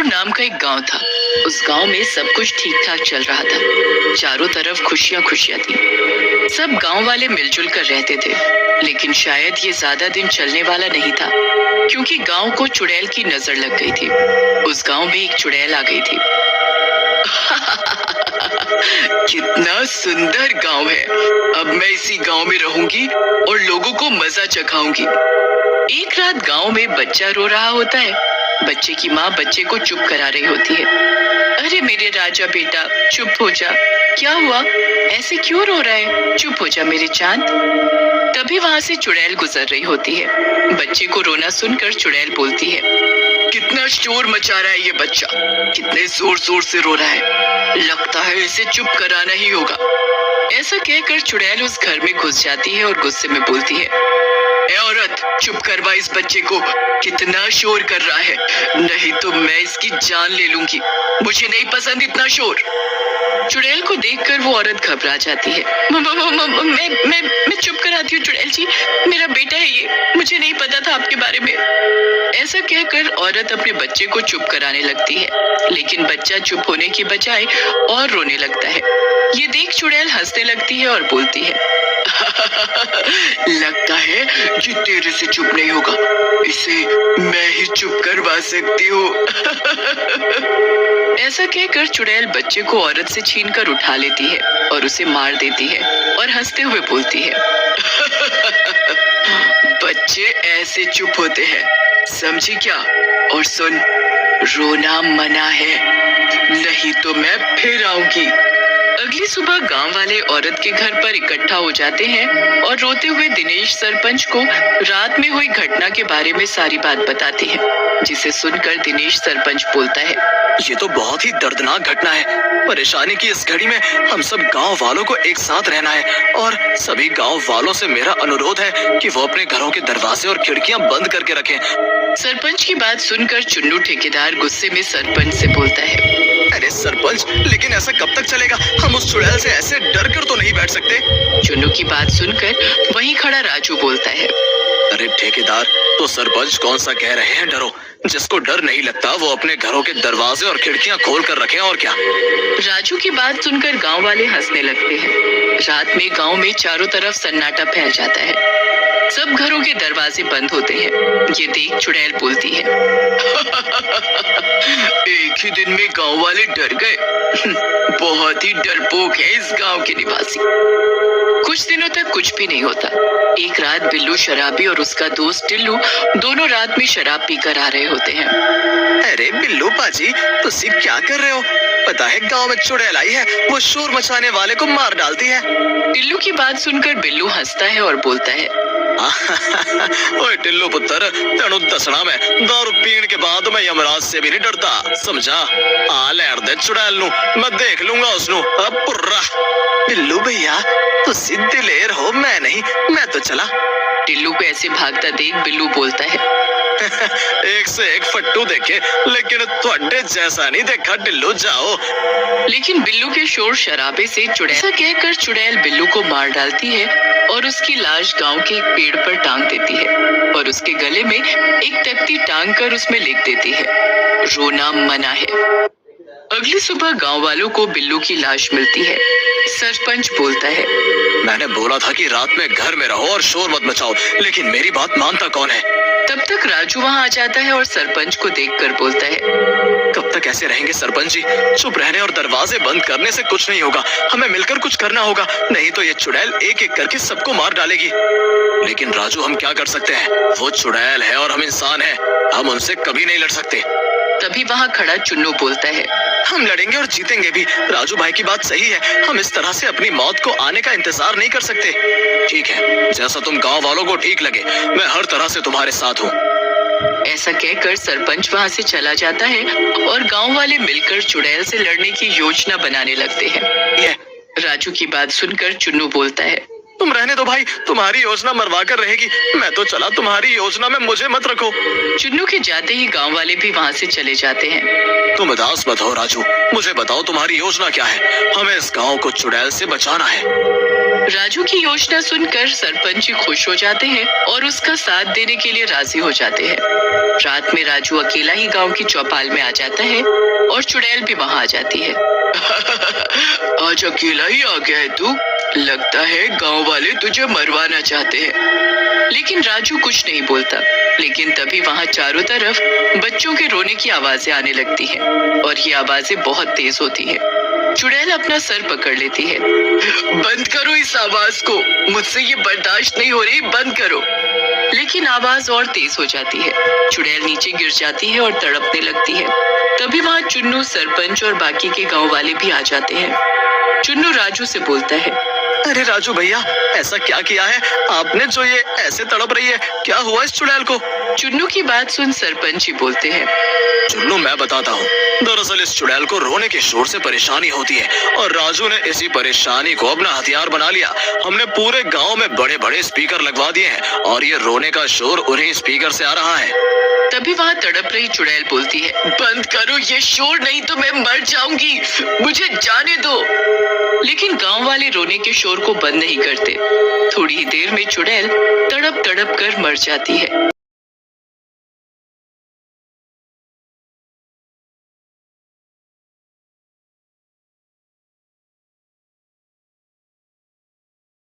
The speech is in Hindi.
नाम का एक गांव था। उस गांव में सब कुछ ठीक ठाक चल रहा था। चारों तरफ खुशियां खुशियां थी। सब गांव वाले मिलजुल कर रहते थे। लेकिन शायद ये ज्यादा दिन चलने वाला नहीं था, क्योंकि गांव को चुड़ैल की नजर लग गई थी। उस गांव में एक चुड़ैल आ गई थी। कितना सुंदर गांव है। अब मैं इसी गांव में रहूंगी और लोगों को मजा चखाऊंगी। एक रात गांव में बच्चा रो रहा होता है। बच्चे की माँ बच्चे को चुप करा रही होती है। अरे मेरे राजा बेटा, चुप हो जा। क्या हुआ? ऐसे क्यों रो रहा है? चुप हो जा मेरे चांद। तभी वहां से चुड़ैल गुजर रही होती है। बच्चे को रोना सुनकर चुड़ैल बोलती है, कितना शोर मचा रहा है ये बच्चा, कितने जोर जोर से रो रहा है। लगता है इसे चुप कराना ही होगा। ऐसा कहकर चुड़ैल उस घर में घुस जाती है और गुस्से में बोलती है, ए औरत, चुप करवा इस बच्चे को, कितना शोर कर रहा है, नहीं तो मैं इसकी जान ले लूंगी। मुझे नहीं पसंद इतना शोर। चुड़ैल को देखकर वो औरत घबरा जाती है। मैं चुप कराती हूँ चुड़ैल जी, मेरा बेटा है ये, मुझे नहीं पता था आपके बारे में। ऐसा कहकर औरत अपने बच्चे को चुप कराने लगती है, लेकिन बच्चा चुप होने की बजाय और रोने लगता है। ये देख चुड़ैल हंसने लगती है और बोलती है, लगता है कि तेरे से चुप नहीं होगा, इसे मैं ही चुप करवा सकती हूँ। ऐसा कहकर चुड़ैल बच्चे को औरत से छीनकर उठा लेती है और उसे मार देती है और हंसते हुए बोलती है, बच्चे ऐसे चुप होते हैं, समझी क्या? और सुन, रोना मना है, नहीं तो मैं फिर आऊंगी। अगली सुबह गांव वाले औरत के घर पर इकट्ठा हो जाते हैं और रोते हुए दिनेश सरपंच को रात में हुई घटना के बारे में सारी बात बताते हैं, जिसे सुनकर दिनेश सरपंच बोलता है, ये तो बहुत ही दर्दनाक घटना है। परेशानी की इस घड़ी में हम सब गांव वालों को एक साथ रहना है और सभी गांव वालों से मेरा अनुरोध है कि वो अपने घरों के दरवाजे और खिड़कियां बंद करके रखें। सरपंच की बात सुनकर चुन्नू ठेकेदार गुस्से में सरपंच से बोलता है, अरे सरपंच, लेकिन ऐसा कब तक चलेगा? हम उस चुड़ैल से ऐसे डर कर तो नहीं बैठ सकते। चुन्नू की बात सुनकर वहीं खड़ा राजू बोलता है, अरे ठेकेदार, तो सरपंच कौन सा कह रहे हैं डरो? जिसको डर नहीं लगता वो अपने घरों के दरवाजे और खिड़कियां खोल कर रखें, और क्या। राजू की बात सुनकर गांव वाले हंसने लगते हैं। रात में गांव में चारों तरफ सन्नाटा फैल जाता है। सब घरों के दरवाजे बंद होते हैं। ये देख चुड़ैल बोलती है, एक ही दिन में गांव वाले डर गए। बहुत ही डरपोक है इस गांव के निवासी। कुछ दिनों तक कुछ भी नहीं होता। एक रात बिल्लू शराबी और उसका दोस्त टिल्लू दोनों रात में शराब पीकर आ रहे होते हैं। अरे बिल्लू पाजी, तुसी क्या कर रहे हो? पता है गांव में चुड़ैल आई है, वो शोर मचाने वाले को मार डालती है। टिल्लू की बात सुनकर बिल्लू हंसता है और बोलता है, ओए टिल्लू पुत्र, तेनू दसना मैं दारू पीने के बाद मैं यमराज से भी नहीं डरता, समझा? आ लैर दे चुड़ैल नू, मैं देख लूंगा उसनू। अब पुर्रा। बिल्लू भैया, तुसी दिलेर हो, मैं नहीं, मैं तो चला। टिल्लू को ऐसे भागता देख बिल्लू बोलता है, एक से एक फट्टू देखे, लेकिन थोड़े जैसा नहीं देखा टिल्लू, जाओ। लेकिन बिल्लू के शोर शराबे से चुड़ैल, ऐसा कहकर चुड़ैल बिल्लू को मार डालती है और उसकी लाश गांव के एक पेड़ पर टांग देती है और उसके गले में एक तख्ती टांग कर उसमें लिख देती है, रोना मना है। अगली सुबह गांव वालों को बिल्लू की लाश मिलती है। सरपंच बोलता है, मैंने बोला था कि रात में घर में रहो और शोर मत मचाओ, लेकिन मेरी बात मानता कौन है? तब तक राजू वहां आ जाता है और सरपंच को देखकर बोलता है, कब तक ऐसे रहेंगे सरपंच जी? चुप रहने और दरवाजे बंद करने से कुछ नहीं होगा, हमें मिलकर कुछ करना होगा, नहीं तो ये चुड़ैल एक एक करके सबको मार डालेगी। लेकिन राजू, हम क्या कर सकते हैं? वो चुड़ैल है और हम इंसान हैं, हम उनसे कभी नहीं लड़ सकते। तभी वहां खड़ा चुन्नू बोलता है, हम लड़ेंगे और जीतेंगे भी। राजू भाई की बात सही है, हम इस तरह से अपनी मौत को आने का इंतजार नहीं कर सकते। ठीक है, जैसा तुम गांव वालों को ठीक लगे, मैं हर तरह से तुम्हारे साथ हूँ। ऐसा कहकर सरपंच वहां से चला जाता है और गांव वाले मिलकर चुड़ैल से लड़ने की योजना बनाने लगते हैं। राजू की बात सुनकर चुन्नू बोलता है, तुम रहने दो भाई, तुम्हारी योजना मरवा कर रहेगी, मैं तो चला, तुम्हारी योजना में मुझे मत रखो। चुन्नू के जाते ही गांव वाले भी वहां से चले जाते हैं। तुम उदास मत हो राजू, मुझे बताओ तुम्हारी योजना क्या है? हमें इस गांव को चुड़ैल से बचाना है। राजू की योजना सुनकर सरपंच जी खुश हो जाते हैं और उसका साथ देने के लिए राजी हो जाते हैं। रात में राजू अकेला ही गांव की चौपाल में आ जाता है और चुड़ैल भी वहां आ जाती है। आज अकेला ही आ गया है तू? लगता है गांव वाले तुझे मरवाना चाहते हैं। लेकिन राजू कुछ नहीं बोलता। लेकिन तभी वहां चारों तरफ बच्चों के रोने की आवाजें आने लगती हैं और ये आवाजें बहुत तेज होती हैं। चुड़ैल अपना सर पकड़ लेती है। बंद करो इस आवाज को, मुझसे ये बर्दाश्त नहीं हो रही, बंद करो। लेकिन आवाज और तेज हो जाती है। चुड़ैल नीचे गिर जाती है और तड़पने लगती है। तभी वहां चुन्नू, सरपंच और बाकी के गांव वाले भी आ जाते हैं। चुन्नू राजू से बोलता है, अरे राजू भैया, ऐसा क्या किया है आपने जो ये ऐसे तड़प रही है? क्या हुआ इस चुड़ैल को? चुन्नू की बात सुन सरपंच ही बोलते हैं, चुन्नू मैं बताता हूँ। दरअसल इस चुड़ैल को रोने के शोर से परेशानी होती है और राजू ने इसी परेशानी को अपना हथियार बना लिया। हमने पूरे गांव में बड़े बड़े स्पीकर लगवा दिए हैं और ये रोने का शोर उन्हीं स्पीकर से आ रहा है। तभी वहां तड़प रही चुड़ैल बोलती है, बंद करो ये शोर, नहीं तो मैं मर जाऊंगी, मुझे जाने दो। लेकिन गांव वाले रोने के शोर को बंद नहीं करते। थोड़ी ही देर में चुड़ैल तड़प तड़प कर मर जाती है।